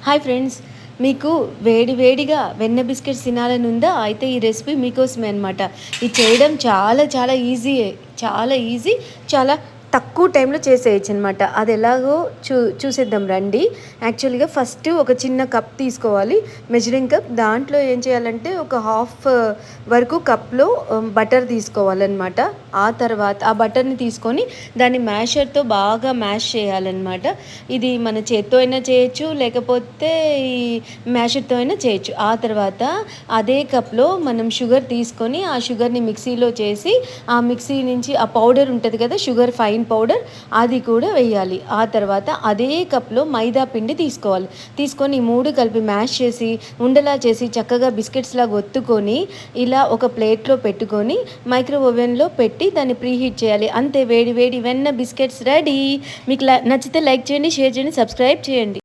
Hi friends, మీకు వేడి వేడిగా వెన్న బిస్కెట్స్ తినాలని ఉందా? అయితే ఈ రెసిపీ మీకోసమే అనమాట. ఇది చేయడం చాలా చాలా ఈజీయే. చాలా ఈజీ. చాలా తక్కువ టైంలో చేసేయచ్చు అనమాట. అది ఎలాగో చూసేద్దాం రండి. యాక్చువల్గా ఫస్ట్ ఒక చిన్న కప్ తీసుకోవాలి, మెజరింగ్ కప్. దాంట్లో ఏం చేయాలంటే ఒక హాఫ్ వరకు కప్లో బటర్ తీసుకోవాలన్నమాట. ఆ తర్వాత ఆ బటర్ని తీసుకొని దాన్ని మ్యాషర్తో బాగా మ్యాష్ చేయాలన్నమాట. ఇది మన చేత్తో అయినా చేయొచ్చు, లేకపోతే ఈ మ్యాషర్తో అయినా చేయొచ్చు. ఆ తర్వాత అదే కప్లో మనం షుగర్ తీసుకొని ఆ షుగర్ని మిక్సీలో చేసి ఆ మిక్సీ నుంచి ఆ పౌడర్ ఉంటుంది కదా, షుగర్ ఫైన్ పౌడర్, అది కూడా వేయాలి. ఆ తర్వాత అదే కప్లో మైదా పిండి తీసుకోవాలి. తీసుకొని ఈ మూడు కలిపి మ్యాష్ చేసి ఉండలా చేసి చక్కగా బిస్కెట్స్ లాగా ఒత్తుకొని ఇలా ఒక ప్లేట్లో పెట్టుకొని మైక్రో ఓవెన్లో పెట్టి దాన్ని ప్రీహీట్ చేయాలి. అంతే, వేడి వేడి వెన్న బిస్కెట్స్ రెడీ. మీకు నచ్చితే లైక్ చేయండి, షేర్ చేయండి, సబ్స్క్రైబ్ చేయండి.